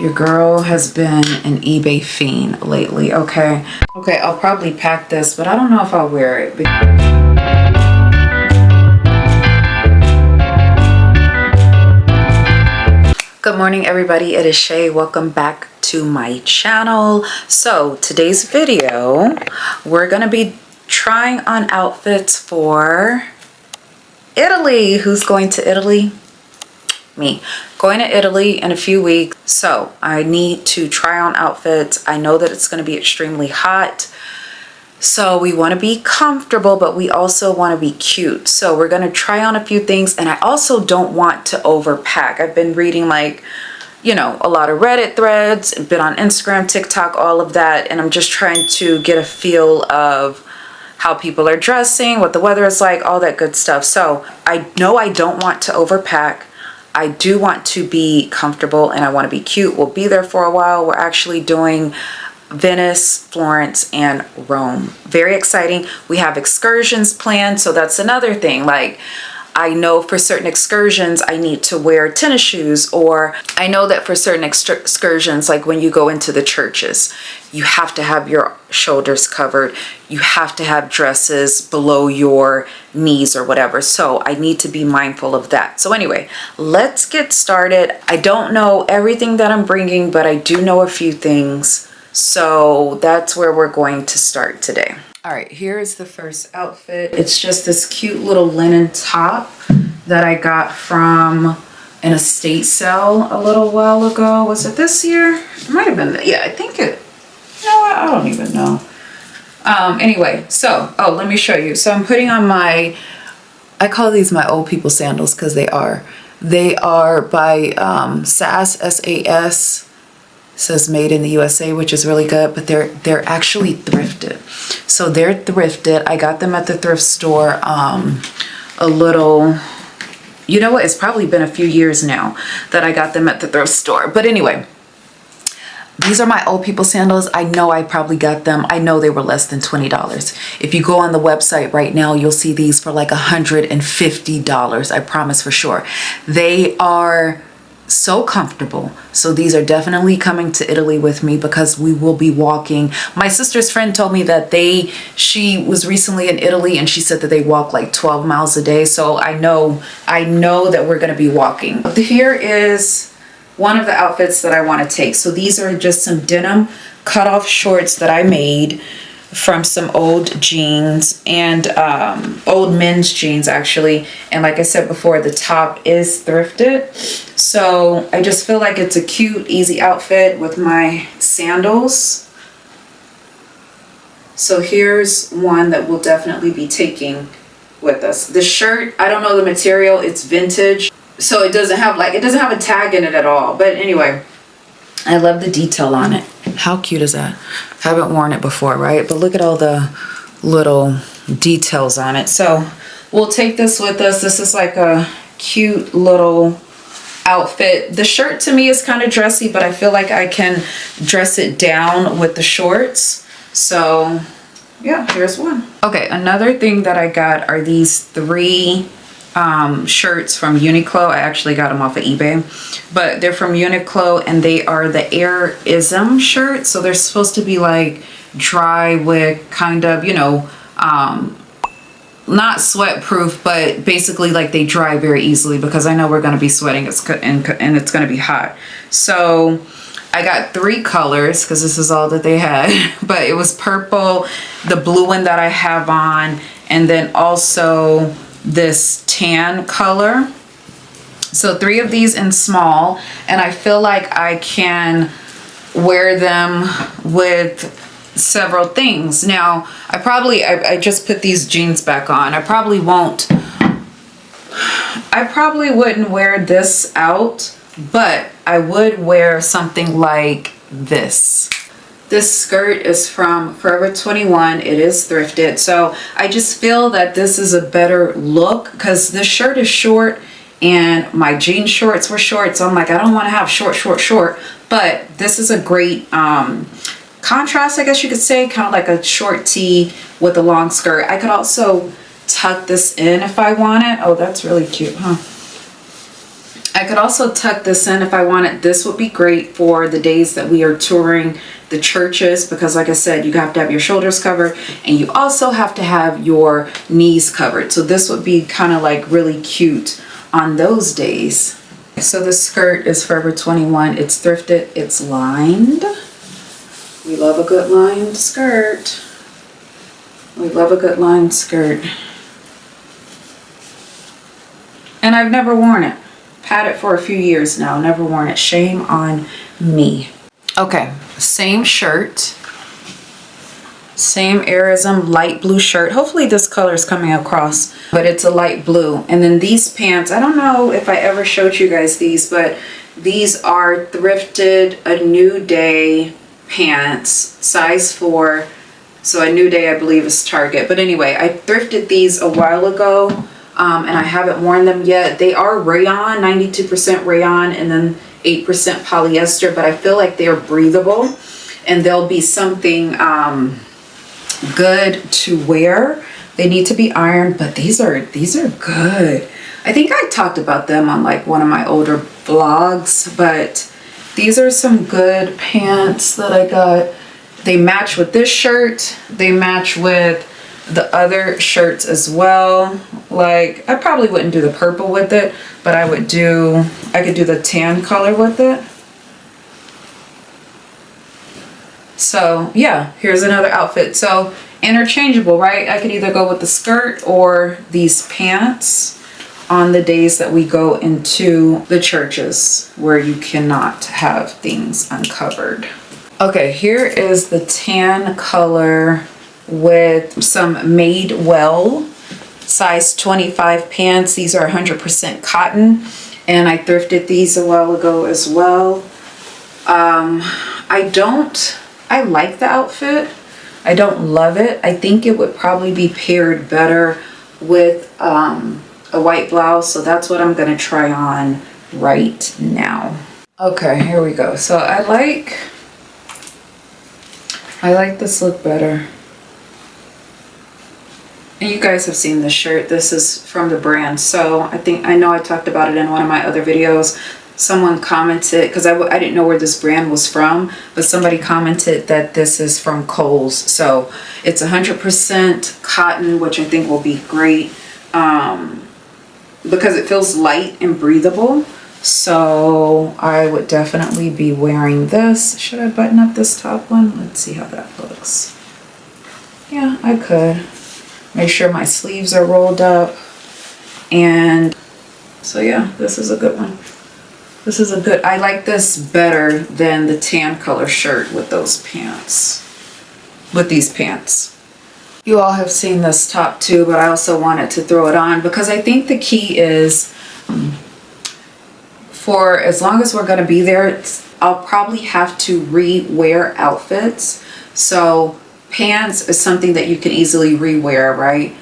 Your girl has been an eBay fiend lately. Okay, I'll probably pack this, but I don't know if I'll wear it. Good morning, everybody. It is Shay. Welcome back to my channel. So today's video, we're gonna be trying on outfits for Italy. Who's going to Italy? Me. Going to Italy in a few weeks, so I need to try on outfits. I know that it's going to be extremely hot, so we want to be comfortable, but we also want to be cute. So we're going to try on a few things, and I also don't want to overpack. I've been reading, like, you know, a lot of Reddit threads, been on Instagram, TikTok, all of that, and I'm just trying to get a feel of how people are dressing, what the weather is like, all that good stuff. So I know I don't want to overpack. I do want to be comfortable and I want to be cute. We'll be there for a while. We're actually doing Venice, Florence, and Rome. Very exciting. We have excursions planned, so that's another thing. Like, I know for certain excursions I need to wear tennis shoes, or I know that for certain excursions, like when you go into the churches, you have to have your shoulders covered. You have to have dresses below your knees or whatever. So I need to be mindful of that. So anyway, let's get started. I don't know everything that I'm bringing, but I do know a few things. So that's where we're going to start today. All right, here is the first outfit. It's just this cute little linen top that I got from an estate sale a little while ago. Was it this year? It might have been, yeah, I think it, you know what, I don't even know. Anyway, so, let me show you. So I'm putting on my, I call these my old people sandals because they are. They are by SAS, S-A-S. Says made in the USA, which is really good, but they're actually thrifted. So they're thrifted. I got them at the thrift store a little, you know what, it's probably been a few years now that I got them at the thrift store. But anyway, these are my old people sandals. I know I probably got them. I know they were less than $20. If you go on the website right now, you'll see these for like $150. I promise for sure. They are so comfortable. So these are definitely coming to Italy with me because we will be walking. My sister's friend told me that she was recently in Italy and she said that they walk like 12 miles a day. So I know that we're going to be walking. Here is one of the outfits that I want to take. So these are just some denim cutoff shorts that I made from some old jeans and old men's jeans actually. And like I said before, the top is thrifted. So I just feel like it's a cute, easy outfit with my sandals. So here's one that we'll definitely be taking with us. The shirt, I don't know the material, it's vintage. So it doesn't have a tag in it at all. But anyway, I love the detail on it. How cute is that? Haven't worn it before, right? But look at all the little details on it. So we'll take this with us. This is like a cute little outfit. The shirt to me is kind of dressy, but I feel like I can dress it down with the shorts. So yeah, here's one. Okay, another thing that I got are these three shirts from Uniqlo. I actually got them off of eBay, but they're from Uniqlo and they are the Air-ism shirts. So they're supposed to be like dry wick, kind of, you know, not sweat proof, but basically like they dry very easily because I know we're going to be sweating and it's going to be hot. So I got three colors because this is all that they had, but it was purple, the blue one that I have on, and then also this tan color. So three of these in small, and I feel like I can wear them with several things. Now I just put these jeans back on. I probably wouldn't wear this out, but I would wear something like this. This skirt is from Forever 21. It is thrifted. So I just feel that this is a better look because this shirt is short and my jean shorts were short. So I'm like, I don't want to have short. But this is a great contrast, I guess you could say. Kind of like a short tee with a long skirt. I could also tuck this in if I wanted. Oh, that's really cute, huh? I could also tuck this in if I wanted. This would be great for the days that we are touring the churches, because like I said, you have to have your shoulders covered and you also have to have your knees covered. So this would be kind of like really cute on those days. So the skirt is Forever 21. It's thrifted. It's lined. We love a good lined skirt. We love a good lined skirt. And I've never worn it. Had it for a few years now. Never worn it. Shame on me. Okay, same shirt. Same Arism light blue shirt. Hopefully this color is coming across, but it's a light blue. And then these pants, I don't know if I ever showed you guys these, but these are Thrifted A New Day pants, size 4. So A New Day, I believe, is Target. But anyway, I thrifted these a while ago, and I haven't worn them yet. They are rayon, 92% rayon, and then 8% polyester, but I feel like they're breathable and they'll be something good to wear. They need to be ironed, but these are good. I think I talked about them on like one of my older vlogs, but these are some good pants that I got. They match with this shirt. They match with the other shirts as well. Like, I probably wouldn't do the purple with it, but I could do the tan color with it. So yeah, here's another outfit. So interchangeable, right? I could either go with the skirt or these pants on the days that we go into the churches where you cannot have things uncovered. Okay, here is the tan color with some Madewell size 25 pants. These are 100% cotton, and I thrifted these a while ago as well. I like the outfit. I don't love it. I think it would probably be paired better with a white blouse, so that's what I'm gonna try on right now. Okay, here we go. So I like this look better. And you guys have seen this shirt. This is from the brand. So I know I talked about it in one of my other videos. Someone commented, because I didn't know where this brand was from, but somebody commented that this is from Kohl's. So it's 100% cotton, which I think will be great because it feels light and breathable. So I would definitely be wearing this. Should I button up this top one? Let's see how that looks. Yeah, I could. Make sure my sleeves are rolled up. And so yeah, this is a good one. This is a good, I like this better than the tan color shirt with those pants, with these pants. You all have seen this top too, but I also wanted to throw it on because I think the key is for as long as we're going to be there, I'll probably have to re-wear outfits. So pants is something that you can easily re-wear, right?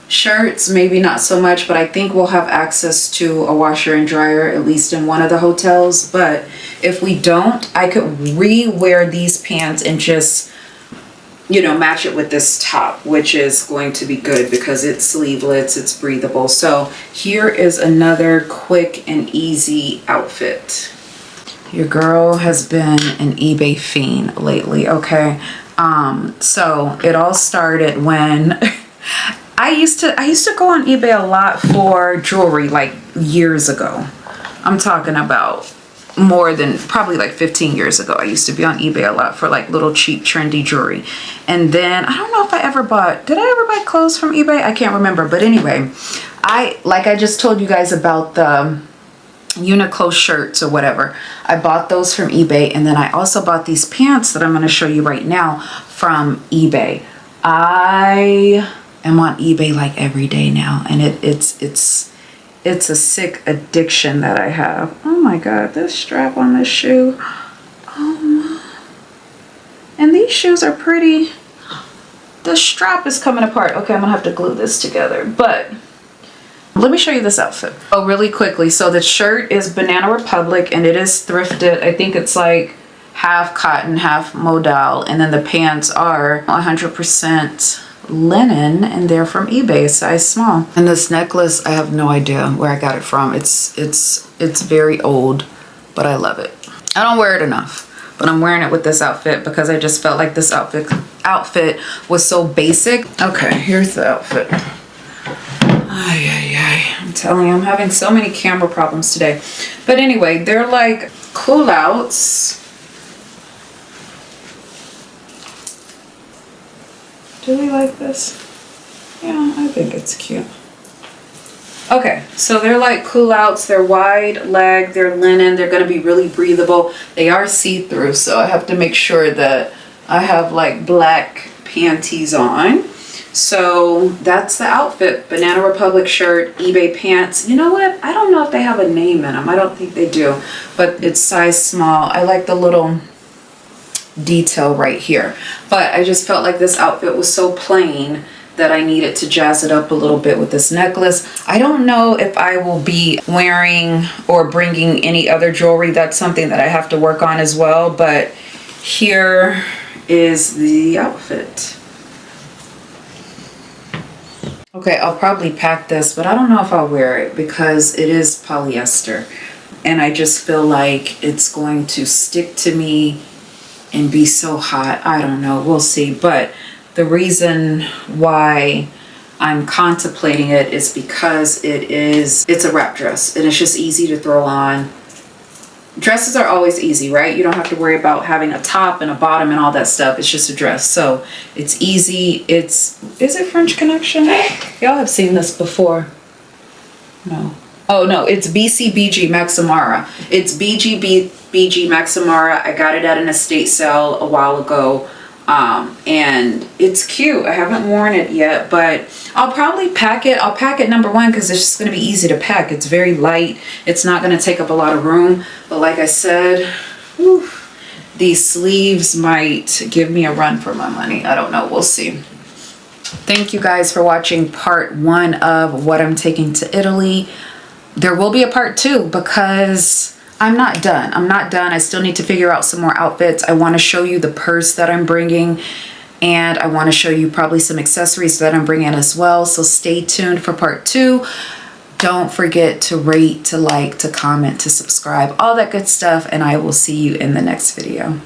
Shirts, maybe not so much, but I think we'll have access to a washer and dryer, at least in one of the hotels. But if we don't, I could re-wear these pants and just, you know, match it with this top, which is going to be good because it's sleeveless, it's breathable. So here is another quick and easy outfit. Your girl has been an eBay fiend lately, okay? So it all started when I used to go on eBay a lot for jewelry, like years ago. I'm talking about more than probably like 15 years ago. I used to be on eBay a lot for like little cheap trendy jewelry. And then I don't know if I ever bought, did I ever buy clothes from eBay? I can't remember. But anyway, I just told you guys about the Uniqlo shirts or whatever. I bought those from eBay, and then I also bought these pants that I'm going to show you right now from eBay. I am on eBay like every day now, and it's a sick addiction that I have. Oh my god, this strap on this shoe. And these shoes are pretty. The strap is coming apart. Okay, I'm gonna have to glue this together, but let me show you this outfit. Oh, really quickly. So the shirt is Banana Republic, and it is thrifted. I think it's like half cotton, half modal, and then the pants are 100% linen, and they're from eBay, size small. And this necklace, I have no idea where I got it from. It's very old, but I love it. I don't wear it enough, but I'm wearing it with this outfit because I just felt like this outfit was so basic. Okay, here's the outfit. Ay, ay, ay. I'm telling you, I'm having so many camera problems today. But anyway, they're like cool outs. Do we like this? Yeah, I think it's cute. Okay, so they're like cool outs. They're wide leg, they're linen, they're gonna be really breathable. They are see-through, so I have to make sure that I have like black panties on. So that's the outfit. Banana Republic shirt, eBay pants. You know what? I don't know if they have a name in them. I don't think they do, but it's size small. I like the little detail right here, but I just felt like this outfit was so plain that I needed to jazz it up a little bit with this necklace. I don't know if I will be wearing or bringing any other jewelry. That's something that I have to work on as well, but here is the outfit. Okay, I'll probably pack this, but I don't know if I'll wear it because it is polyester, and I just feel like it's going to stick to me and be so hot. I don't know, we'll see. But the reason why I'm contemplating it is because it's a wrap dress and it's just easy to throw on. Dresses are always easy, right? You don't have to worry about having a top and a bottom and all that stuff. It's just a dress, so it's easy. Is it French Connection? Y'all have seen this before. No. Oh no, it's BCBG Maximara. It's BG Maximara. I got it at an estate sale a while ago. And it's cute. I haven't worn it yet, but I'll probably pack it. I'll pack it number one because it's just going to be easy to pack. It's very light. It's not going to take up a lot of room. But like I said, whew, these sleeves might give me a run for my money. I don't know. We'll see. Thank you guys for watching part 1 of what I'm taking to Italy. There will be a part 2 because I'm not done. I'm not done. I still need to figure out some more outfits. I want to show you the purse that I'm bringing, and I want to show you probably some accessories that I'm bringing as well. So stay tuned for part 2. Don't forget to rate, to like, to comment, to subscribe, all that good stuff, and I will see you in the next video.